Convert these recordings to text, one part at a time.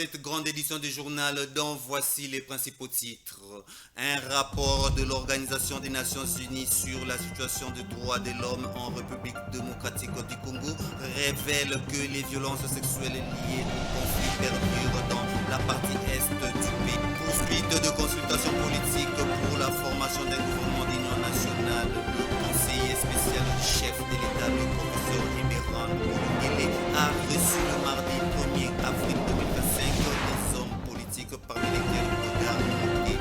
cette grande édition du journal dont voici les principaux titres. Un rapport de l'Organisation des Nations Unies sur la situation des droits de l'homme en République démocratique du Congo révèle que les violences sexuelles liées au conflit perdurent dans la partie est du pays. Poursuite de consultations politiques pour la formation d'un gouvernement d'union nationale. Le conseiller spécial du chef de l'État, le professeur Eberan Olungele, a reçu le mardi 1er avril 2025 les hommes politiques parmi lesquels Godard Moté.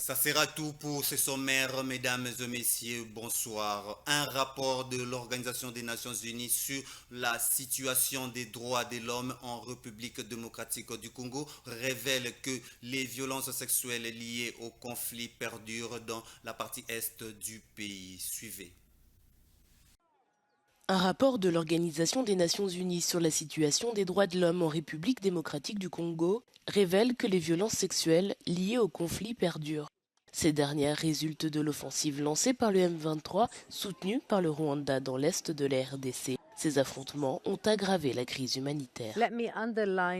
Ça sera tout pour ce sommaire, mesdames et messieurs, bonsoir. Un rapport de l'Organisation des Nations Unies sur la situation des droits de l'homme en République démocratique du Congo révèle que les violences sexuelles liées au conflit perdurent dans la partie est du pays. Suivez. Un rapport de l'Organisation des Nations Unies sur la situation des droits de l'homme en République démocratique du Congo révèle que les violences sexuelles liées au conflit perdurent. Ces dernières résultent de l'offensive lancée par le M23, soutenue par le Rwanda dans l'est de la RDC. Ces affrontements ont aggravé la crise humanitaire.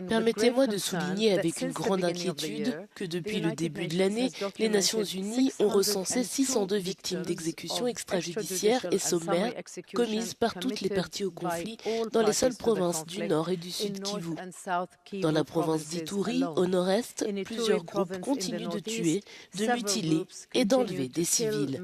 Permettez-moi de souligner avec une grande inquiétude que depuis le début de l'année, les Nations Unies ont recensé 602 victimes d'exécutions extrajudiciaires et sommaires commises par toutes les parties au conflit dans les seules provinces du Nord et du Sud Kivu. Dans la province d'Ituri, au nord-est, plusieurs groupes continuent de tuer, de mutiler et d'enlever des civils.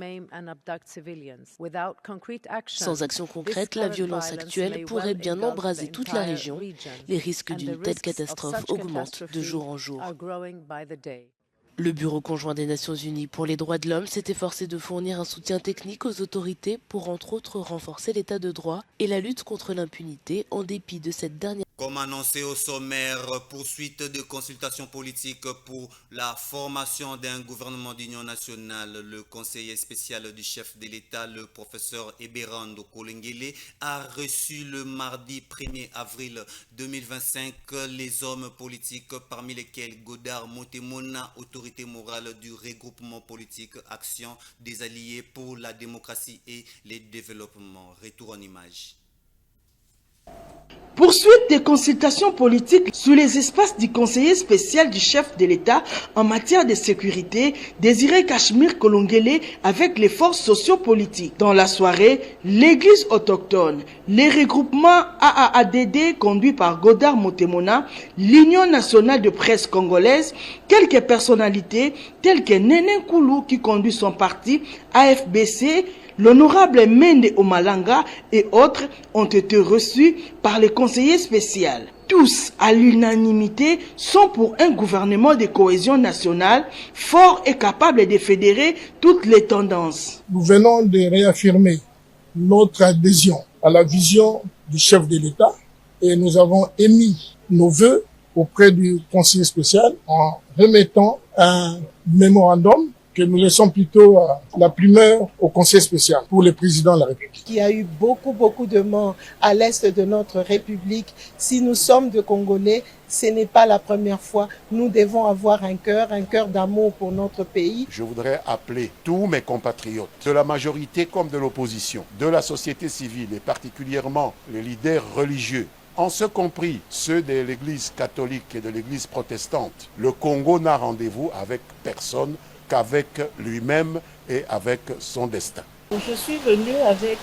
Sans action concrète, la violence actuelle pourrait bien embraser toute la région. Les risques d'une telle catastrophe augmentent de jour en jour. Le Bureau conjoint des Nations Unies pour les droits de l'homme s'est efforcé de fournir un soutien technique aux autorités pour entre autres renforcer l'état de droit et la lutte contre l'impunité en dépit de cette dernière. Comme annoncé au sommaire, poursuite de consultations politiques pour la formation d'un gouvernement d'union nationale. Le conseiller spécial du chef de l'État, le professeur Eberando Olungele, a reçu le mardi 1er avril 2025 les hommes politiques, parmi lesquels Godard Montemona, autorité morale du regroupement politique Action des Alliés pour la démocratie et le développement. Retour en image. Poursuite des consultations politiques sur les espaces du conseiller spécial du chef de l'État en matière de sécurité, Désiré Cachemire Kolongele, avec les forces sociopolitiques. Dans la soirée, l'église autochtone, les regroupements AAADD conduits par Godard Montemona, l'Union nationale de presse congolaise, quelques personnalités telles que Néné Koulou qui conduit son parti AFBC, l'honorable Mende Omalanga et autres ont été reçus par les conseillers spéciaux. Tous, à l'unanimité, sont pour un gouvernement de cohésion nationale fort et capable de fédérer toutes les tendances. Nous venons de réaffirmer notre adhésion à la vision du chef de l'État et nous avons émis nos vœux auprès du conseiller spécial en remettant un mémorandum que nous laissons plutôt la primeur au Conseil spécial pour le président de la République. Il y a eu beaucoup de morts à l'est de notre République. Si nous sommes de Congolais, ce n'est pas la première fois. Nous devons avoir un cœur d'amour pour notre pays. Je voudrais appeler tous mes compatriotes, de la majorité comme de l'opposition, de la société civile et particulièrement les leaders religieux, en ce compris ceux de l'Église catholique et de l'Église protestante. Le Congo n'a rendez-vous avec personne qu'avec lui-même et avec son destin. Je suis venu avec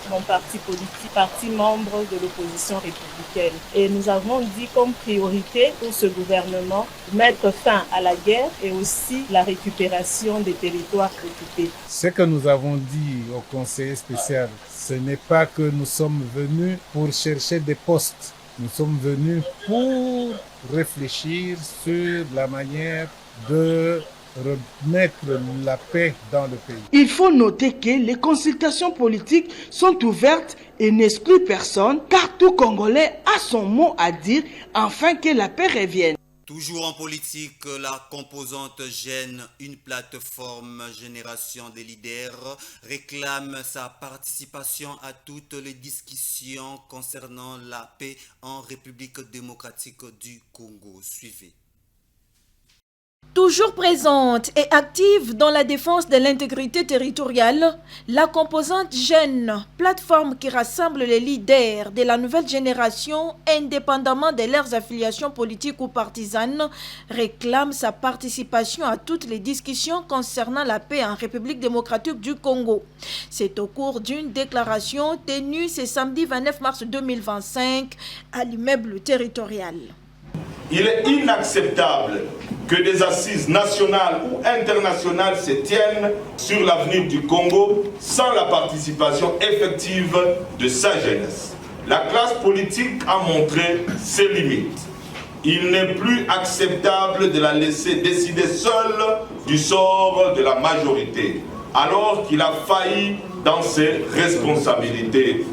mon parti politique, parti membre de l'opposition républicaine. Et nous avons dit comme priorité pour ce gouvernement mettre fin à la guerre et aussi la récupération des territoires occupés. Ce que nous avons dit au conseiller spécial, ce n'est pas que nous sommes venus pour chercher des postes. Nous sommes venus pour réfléchir sur la manière de remettre la paix dans le pays. Il faut noter que les consultations politiques sont ouvertes et n'excluent personne, car tout Congolais a son mot à dire afin que la paix revienne. Toujours en politique, la composante Gênes, une plateforme génération des leaders, réclame sa participation à toutes les discussions concernant la paix en République démocratique du Congo. Suivez. Toujours présente et active dans la défense de l'intégrité territoriale, la composante Jeune, plateforme qui rassemble les leaders de la nouvelle génération indépendamment de leurs affiliations politiques ou partisanes, réclame sa participation à toutes les discussions concernant la paix en République démocratique du Congo. C'est au cours d'une déclaration tenue ce samedi 29 mars 2025 à l'immeuble territorial. Il est inacceptable que des assises nationales ou internationales se tiennent sur l'avenir du Congo sans la participation effective de sa jeunesse. La classe politique a montré ses limites. Il n'est plus acceptable de la laisser décider seule du sort de la majorité, alors qu'il a failli dans ses responsabilités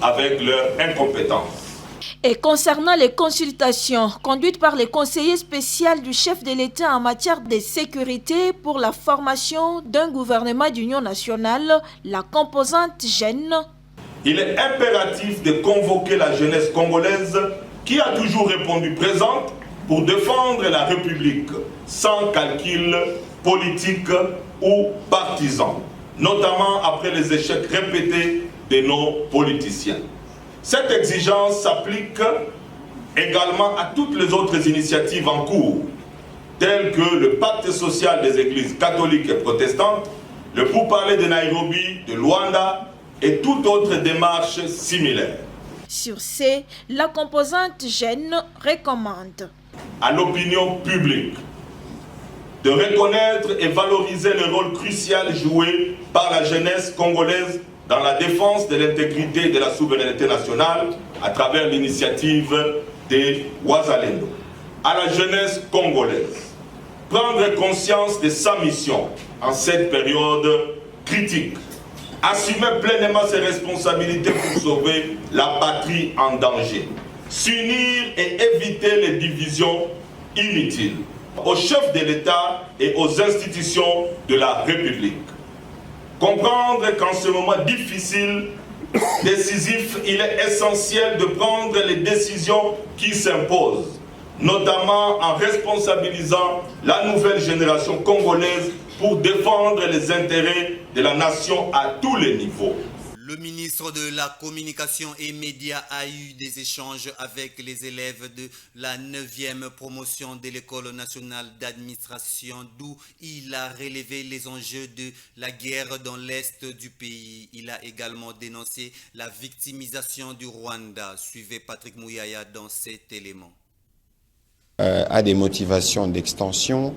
avec leur incompétence. Et concernant les consultations conduites par les conseillers spéciaux du chef de l'État en matière de sécurité pour la formation d'un gouvernement d'union nationale, la composante Jeune. Il est impératif de convoquer la jeunesse congolaise qui a toujours répondu présente pour défendre la République sans calcul politique ou partisan, notamment après les échecs répétés de nos politiciens. Cette exigence s'applique également à toutes les autres initiatives en cours, telles que le pacte social des églises catholiques et protestantes, le pourparler de Nairobi, de Luanda et toute autre démarche similaire. Sur ce, la composante Jeune recommande à l'opinion publique de reconnaître et valoriser le rôle crucial joué par la jeunesse congolaise dans la défense de l'intégrité et de la souveraineté nationale à travers l'initiative des Wazalendo. À la jeunesse congolaise, prendre conscience de sa mission en cette période critique, assumer pleinement ses responsabilités pour sauver la patrie en danger, s'unir et éviter les divisions inutiles aux chefs de l'État et aux institutions de la République. Comprendre qu'en ce moment difficile, décisif, il est essentiel de prendre les décisions qui s'imposent, notamment en responsabilisant la nouvelle génération congolaise pour défendre les intérêts de la nation à tous les niveaux. Le ministre de la Communication et Médias a eu des échanges avec les élèves de la 9e promotion de l'École nationale d'administration, d'où il a relevé les enjeux de la guerre dans l'est du pays. Il a également dénoncé la victimisation du Rwanda. Suivez Patrick Mouyaya dans cet élément. A des motivations d'extension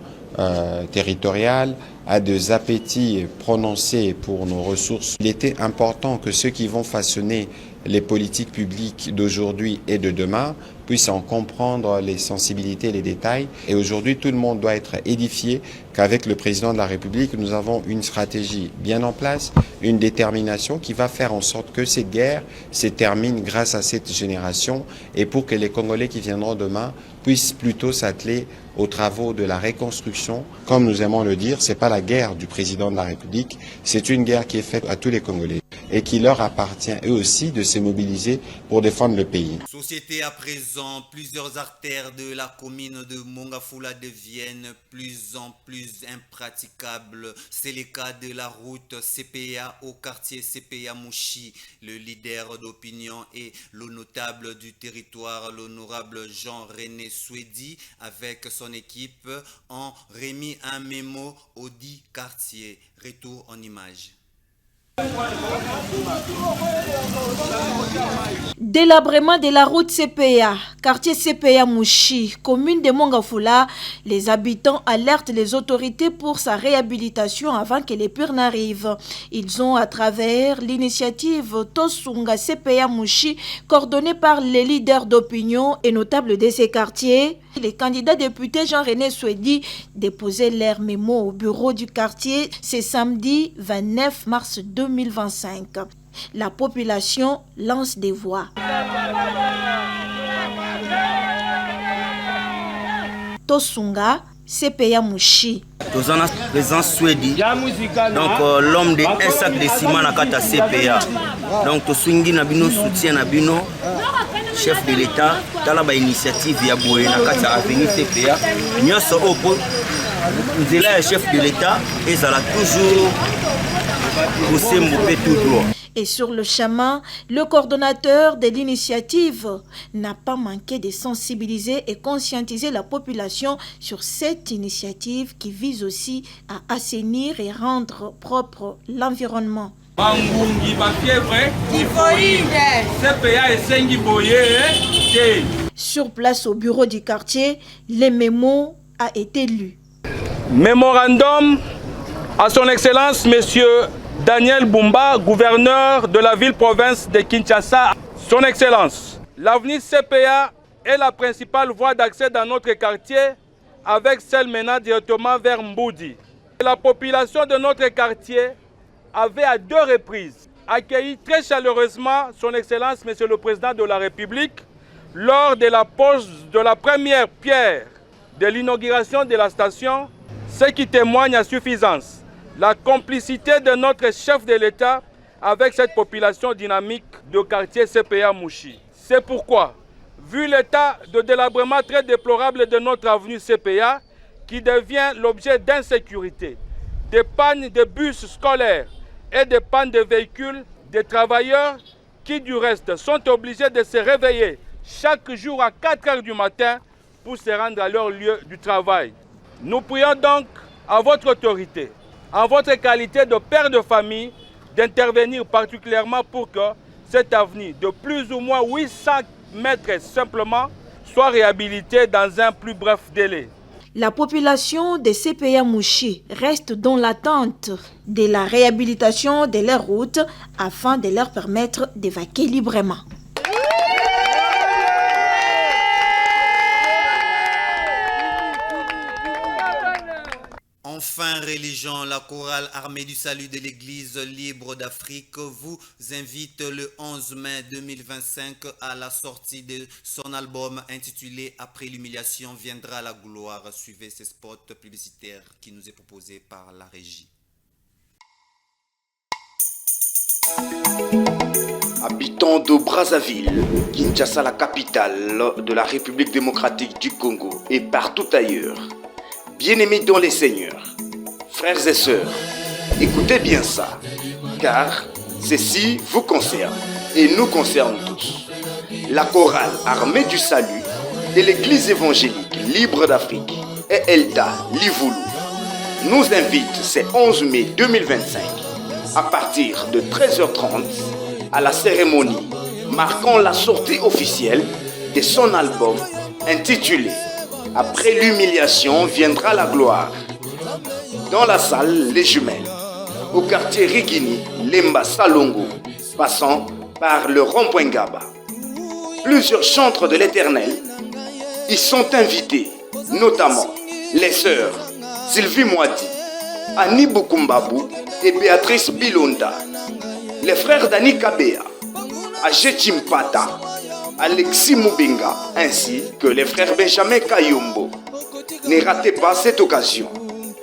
territoriale, a des appétits prononcés pour nos ressources. Il était important que ceux qui vont façonner les politiques publiques d'aujourd'hui et de demain puissent en comprendre les sensibilités et les détails. Et aujourd'hui, tout le monde doit être édifié qu'avec le président de la République, nous avons une stratégie bien en place, une détermination qui va faire en sorte que cette guerre se termine grâce à cette génération et pour que les Congolais qui viendront demain puissent plutôt s'atteler aux travaux de la reconstruction. Comme nous aimons le dire, c'est pas la guerre du président de la République, c'est une guerre qui est faite à tous les Congolais et qui leur appartient eux aussi de se mobiliser pour défendre le pays. Société à présent, plusieurs artères de la commune de Mongafula deviennent plus en plus impraticables. C'est le cas de la route CPA au quartier CPA Mouchi. Le leader d'opinion et le notable du territoire, l'honorable Jean-René Swedi, avec son équipe, ont remis un mémo au dit quartier. Retour en images. Délabrement de la route CPA, quartier CPA Mouchi, commune de Mongafula, les habitants alertent les autorités pour sa réhabilitation avant que les pires n'arrivent. Ils ont, à travers l'initiative Tosunga CPA Mouchi, coordonnée par les leaders d'opinion et notables de ces quartiers, les candidats députés Jean-René Swedi déposaient leur mémo au bureau du quartier ce samedi 29 mars 2025. La population lance des voix. Tosunga, CPA Mouchi. Tozana président Swedi, donc l'homme de un sac de ciment na kata CPA. Donc Tosungi na bino soutien na bino chef de l'État tala ba initiative ya boye na kati ya avenir CPA nyonso opo nzela ya chef de l'État ezala toujours kosembo tout droit. Et sur le chemin, le coordonnateur de l'initiative n'a pas manqué de sensibiliser et conscientiser la population sur cette initiative qui vise aussi à assainir et rendre propre l'environnement. Sur place au bureau du quartier, le mémo a été lu. Mémorandum à son Excellence, Monsieur Daniel Bumba, gouverneur de la ville-province de Kinshasa. Son Excellence, l'avenue CPA est la principale voie d'accès dans notre quartier, avec celle menant directement vers Mboudi. La population de notre quartier avait à 2 reprises accueilli très chaleureusement Son Excellence, Monsieur le Président de la République, lors de la pose de la première pierre de l'inauguration de la station, ce qui témoigne à suffisance la complicité de notre chef de l'État avec cette population dynamique de quartier CPA Mouchi. C'est pourquoi, vu l'état de délabrement très déplorable de notre avenue CPA, qui devient l'objet d'insécurité, de pannes de bus scolaires et de pannes de véhicules, des travailleurs qui du reste sont obligés de se réveiller chaque jour à 4 heures du matin pour se rendre à leur lieu du travail. Nous prions donc à votre autorité, en votre qualité de père de famille, d'intervenir particulièrement pour que cette avenue de plus ou moins 800 mètres simplement soit réhabilitée dans un plus bref délai. La population de CPA Mouchi reste dans l'attente de la réhabilitation de leurs routes afin de leur permettre d'évacuer librement. Enfin, religion, la chorale Armée du Salut de l'Église libre d'Afrique vous invite le 11 mai 2025 à la sortie de son album intitulé « Après l'humiliation viendra la gloire ». Suivez ces spots publicitaires qui nous est proposé par la régie. Habitants de Brazzaville, Kinshasa, la capitale de la République démocratique du Congo et partout ailleurs, bien-aimés dans les seigneurs, frères et sœurs, écoutez bien ça, car ceci vous concerne et nous concerne tous. La chorale Armée du Salut de l'Église évangélique libre d'Afrique et Elda Livoulou nous invite ce 11 mai 2025 à partir de 13h30 à la cérémonie marquant la sortie officielle de son album intitulé « Après l'humiliation viendra la gloire » dans la salle Les Jumelles, au quartier Rigini, Lemba Salongo, passant par le rond-point Gaba. Plusieurs chantres de l'Éternel y sont invités, notamment les sœurs Sylvie Moiti, Annie Bukumbabu et Béatrice Bilonda, les frères Dani Kabea, Agé Chimpata, Alexis Moubenga, ainsi que les frères Benjamin Kayombo. Ne ratez pas cette occasion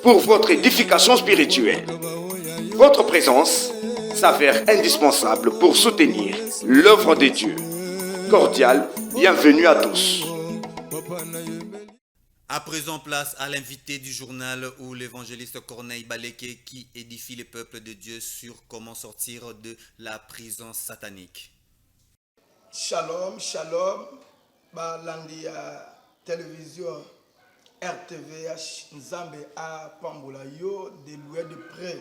pour votre édification spirituelle. Votre présence s'avère indispensable pour soutenir l'œuvre de Dieu. Cordial, bienvenue à tous. À présent, place à l'invité du journal où l'évangéliste Corneille Baleke qui édifie le peuple de Dieu sur comment sortir de la prison satanique. Shalom, shalom, balandi ya télévision RTVH Nzambe a pambola yo de loin de près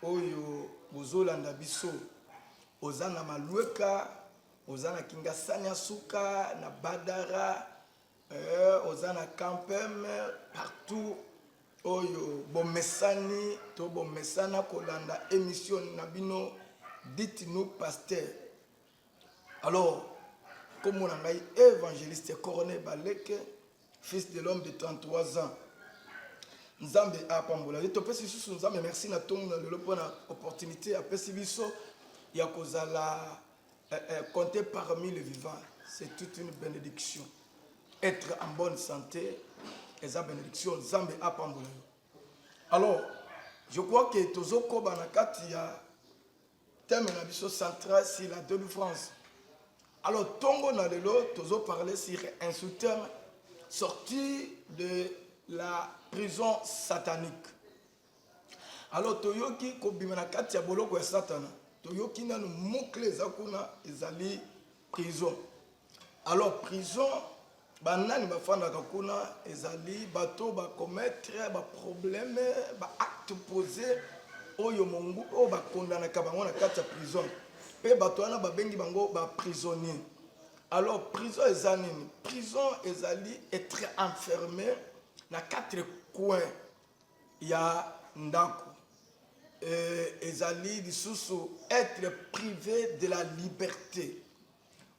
oyo bozolanda biso ozana malueka ozana kingasanya suka na badara ozana campem partout oyo bomesani to bomesana kolanda émission na bino dites-nous pasteur. Alors, comme on a évangéliste Corneille Baleke, fils de l'homme de 33 ans, Nzambe a pambola. Je te pèse sur Nzambe, merci na ton opportunité à Pessibiso, Yakozala compter parmi les vivants. C'est toute une bénédiction. Être en bonne santé, c'est une bénédiction. Nzambe a pambola. Alors, je crois que Tozoko Banakati a thème na biso central sur la délivrance. Alors, Tongo Nalelo, Tozo parlait sur un soutien sorti de la prison satanique. Alors, Toyoki, Kobimana Katia Boloko et Satana, Toyoki n'a nous moukle Zakuna ezali prison. Alors, prison, banani bafanda kakuna ezali bato ba commettre ba problème ba acte posé oyo mongu o ba condamna ka bango na katia prison. Pe bato wana babengi bango ba prisonnier. Alors prison ezali prison ezali être enfermé na quatre coins ya ndako. Ezali lisusu être privé de la liberté.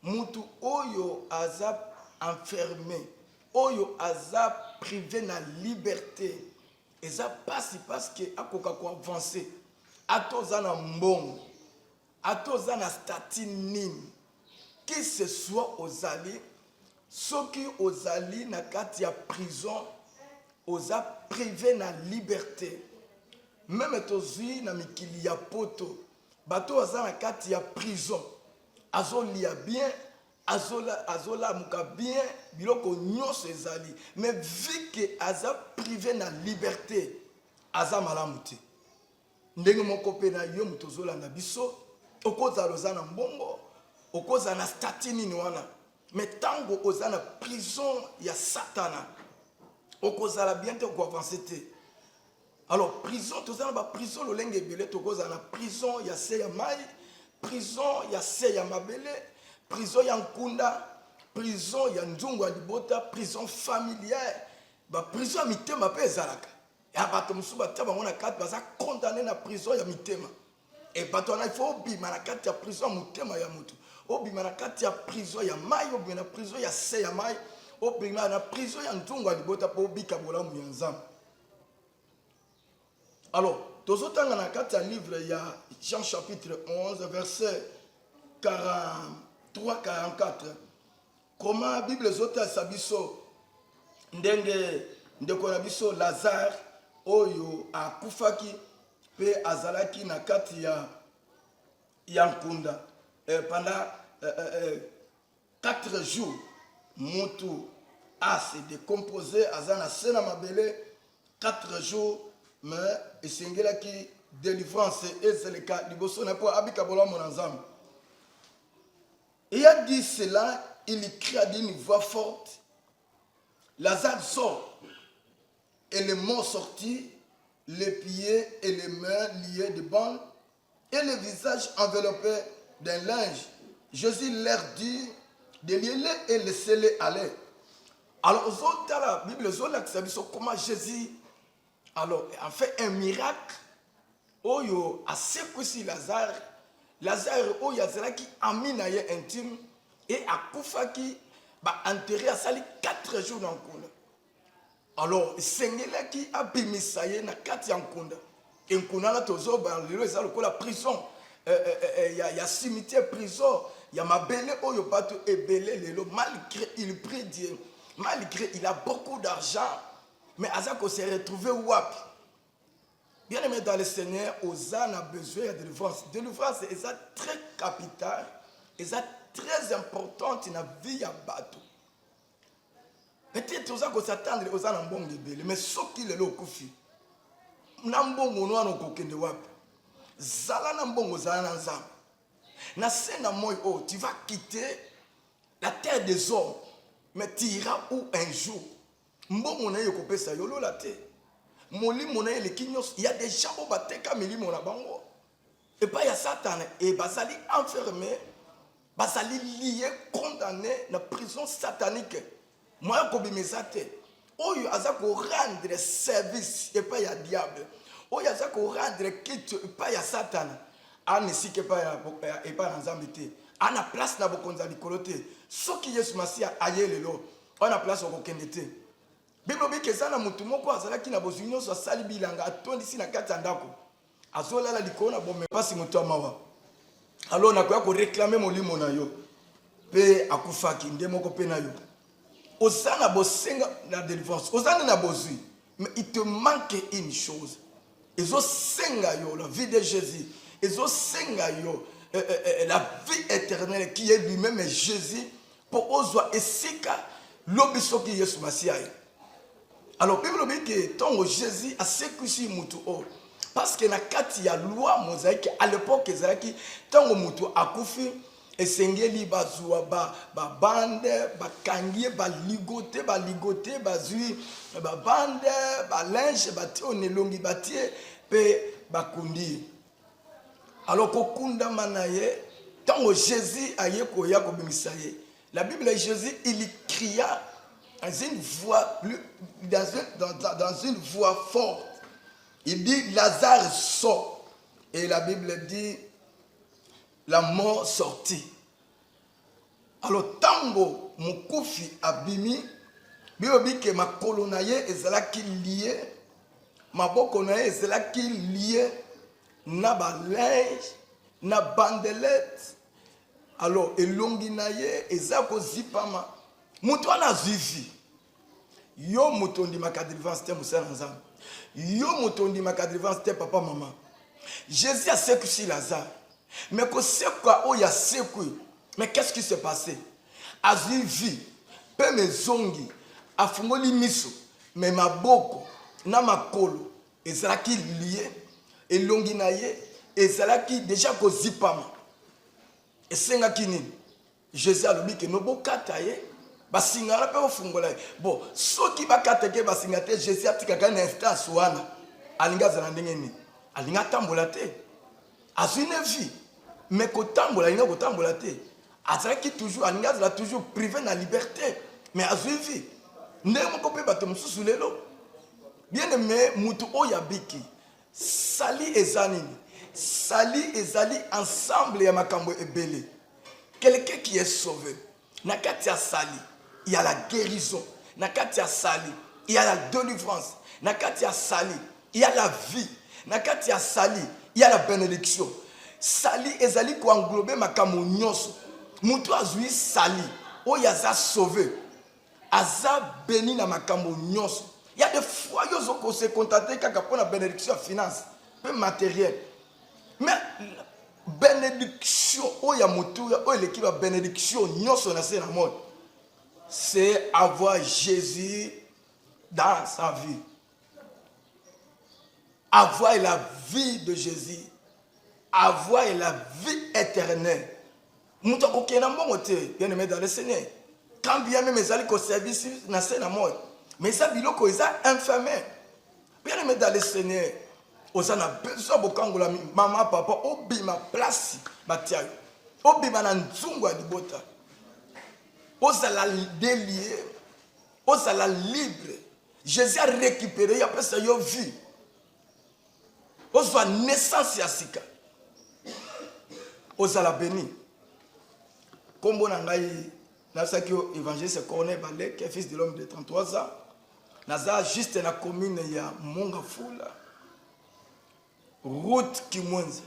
Mutu oyo azap enfermé, oyo aza privé na liberté. Eza pasi parce que akoka ko avancer. Atoza na mbongo. Atoza na statut nini. Qui ce soit ozali, soki ozali na kati ya prison, oza privé na liberté. Même tozui na mikili ya poto, bato oza na kati ya prison. Azolia bien, azola muka bien, biloko nyonso ezali. Mais vu que aza privé na liberté, aza malamu te. Ndenge moko pe na yo mutozola na biso, okoza loza na mbongo, okoza na statut nini wana. Mais tango oza na prison ya satana, okoza la bien te ko avancer te. Alors prison, toza na ba prison lolenge ebele, tokoza na prison ya se ya mai, prison ya se ya mabele, prison ya nkunda, prison ya nzungu ya libota, prison familiale, ba prison ya mitema pe ezalaka. Ya bato musu batia bango na kati baza condamné na prison ya mitema. Et bato na il faut obima na kati ya prison ya mutema ya mutu. Obima na kati ya prison ya mai, obima na prison ya se ya mai, obima na prison ya nzungu ya libota po obika bolamu ya nzambe. Alors, tozotanga na kati ya livre ya Jean chapitre 11 verset 43-44. Comment la Bible zota sabiso ndenge ndeko na biso Lazare oyo akufaki pe azalaki na kati ya nkunda pendant 4 jours mutu a se décomposé azana sena mabele 4 jours mais esengelaki délivrance ezeleka liboso na po abika bola mon ensemble. Et a dit cela, il cria d'une voix forte, Lazare sort. Et les morts sortis, les pieds et les mains liés de bandes, et le visage enveloppé d'un linge. Jésus leur dit de lier-les et laisser-les aller. Alors, dans la Bible, comment Jésus a fait un miracle. Oyo a secoué Lazare. Lazare oyo azalaki ami na ye intime et akufaki ba enterré à sali 4 jours dans nkunda. Alors sengelaki abimisa ye na kati ya nkunda. Nkunda la tozo ba lelo ezalo ko la prison. Ya cimetière prison, ya mabele oyo bato ebele lelo malgré il prie Dieu, malgré il a beaucoup d'argent, mais azako s'est retrouvé wapi. Bien aimé dans le Seigneur, Ozan a besoin de délivrance. Délivrance est très capitale, est très importante dans la vie de bateau. Peut-être Ozan qu'on s'attendre aux en bon de mais ce qui est le koufi. Nambo mono no kokende wapi. Zala nambo zala nzam. Na sena moy oh, tu vas quitter la terre des hommes, mais tu iras où un jour. Mbo mona yoko pesa yolo la terre. Il y a des gens qui battent mili mon bango. Et pas il y a Satan et basali enfermé, basali lié, condamné dans la prison satanique. Moi je suis mesate. Oh il y a rendre service et pas il y a diable. Oh il y a rendre quitte et pas il y a Satan. An ici que pas et pas dans zambité. An a place na bokonza likolote. Ce qui Yesu Masia ayelelo. On a place au kokendete. Bible bi kezana mutu moko azalaki na bozunyo so sali bilanga atondisi na kati ndako azola la likona bombe pasi mutu amawa alors na ko réclamer molimo na yo pe akufaki ndemoko pe na yo osana bosenga na délivrance osana na bozui mais il te manque une chose ezo senga yo la vie de Jésus ezo senga yo la vie éternelle qui est lui-même Jésus pour ozwa esika lobiso ki Yesu Masia. Alors Bible dit que tant Jésus a sécusi mutu o parce que na kati ya loi mosaïque à l'époque ezalaki tant mutu akufi esengeli bazwa ba bande ba kangie ba ligote bazui ba bande ba linge ba tionelongi batie pe ba kundi. Alors kokunda manaye tant Jésus aye koya ko bimisa ye. La Bible dit Jésus il cria dans une voix dans une voix forte. Il dit Lazare sort et la Bible dit la mort sortit. Alors tango mukufi abimi biobi ke makolo na ye ezalaki lié maboko na ye ezalaki lié na ba linge na bandelette. Alors elongi na ye ezako zipama mutu ana zivi yo mutondi makadrivance te musana nzambe yo mutondi makadrivance te papa maman. Jésus a sécusi Lazare mais que c'est quoi oh ya sécu. Mais qu'est-ce qui s'est passé? Azivi pe mezongi afungoli miso mais maboko na makolo ezalaki lié elongi na ye ezalaki déjà ko zipama esenga kinini. Jésus a dit que no bokata ye basingala pe ofungola ye bon soki bakata ke basinga te Jésus atikaka na instance wana alinga zana ndenge ni alinga tambola te azine vie mais ko tambola ina ko tambola te azalaki toujours alinga zala toujours privé na liberté mais azine vie ndenge ko pe bato mususu lelo bien aimé mutu oya biki sali ezanini sali ezali ensemble ya makambo ebele. Quelqu'un qui est sauvé na kati ya sali il y a la guérison, na kati ya sali il y a la délivrance, na kati ya sali il y a la vie, na kati ya sali il y a la bénédiction. Sali ezali ko englober makambo nyonso. Mutu azui sali oyo aza sauvé aza béni na makambo nyonso. Il y a des fois yozo ko se contenter kaka pour la bénédiction finance peu matériel. Mais bénédiction oya mutu oyo l'équipe bénédiction nyonso na se na monde c'est avoir Jésus dans sa vie. Avoir la vie de Jésus, avoir la vie éternelle. Mutu ko kena mbongo te bien aimé dans le Seigneur. Quand bien même ezali ko service na se na monde mais ça biloko eza infirme. Bien aimé dans le Seigneur. Osana besoin bokangola maman papa obima place batiayo obima na nzungu ya libota osala délié osala libre. Jésus a récupéré après ça yo vie oswa naissance ya sika osala béni kombo na ngai na saki évangéliste Corneille Balé qui est fils de l'homme de 33 ans naza juste na commune ya Mongafula route Kimwenza,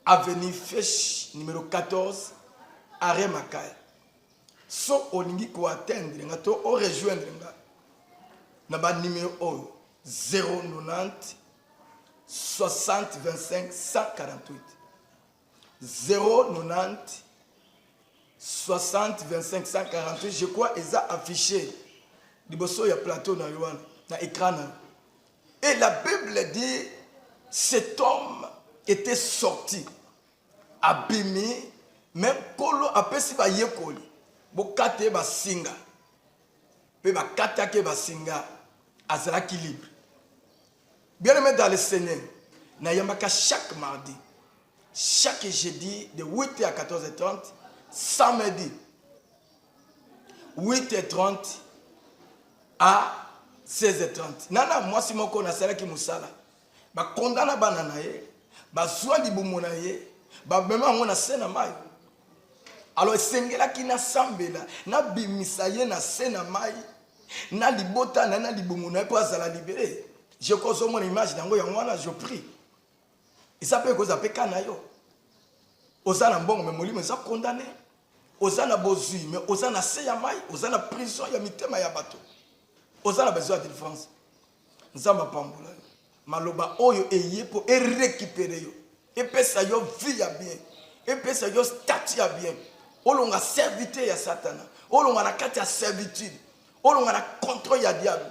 avenue Fèche, numéro 14, arrêt Makaya. So olingi ko atteindre, nga to o rejoindre nga. Naba numéro 090 60 25 148. 090 60 25 148. Je crois qu'ils ont affiché. Liboso ya plateau na yoan, na écran. Et la Bible dit cet homme était sorti, abîmé, même kolo apesi ba yekoli, bokate ba singa, pe ba katake ba singa, azalaki libre. Bien aimé dans le Seigneur, na yamaka chaque mardi, chaque jeudi de 8h à 14h30, samedi 8h30 à 16h30. Nana moi si moko na sala ki musala. Ba kondana banana ye, ba zwa libumu na ye, ba mema ngo na sena mai. Alors sengela ki na sambela, na bimisa ye na sena mai, na libota na libumu na po azala libéré. Je cause mon image dango ya mwana je prie. Et ça peut cause apeka na yo. Ozana mbongo me molimo za condamné. Ozana bozui mais ozana se ya mai, ozana prison ya mitema ya bato. Ozana besoin de défense. Nzamba pambola. Maloba oyo eye pour récupérer yo epesa yo vie ya bien, epesa yo statut ya bien, olonga serviteur ya satana, olonga na kati ya servitude, olonga na contrôle ya diable,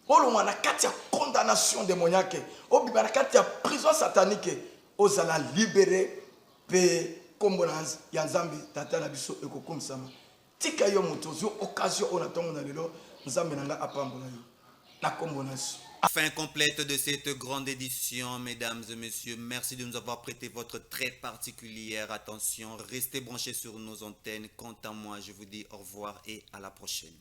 olonga na kati ya condamnation démoniaque, obima na kati ya prison satanique, ozala libéré pe kombonanz ya nzambe tata na biso ekokomsama. Tika yo moto zo occasion on attend na lelo nzambe nanga apambola yo na kombonanz. Fin complète de cette grande édition, mesdames et messieurs. Merci de nous avoir prêté votre très particulière attention. Restez branchés sur nos antennes. Quant à moi, je vous dis au revoir et à la prochaine.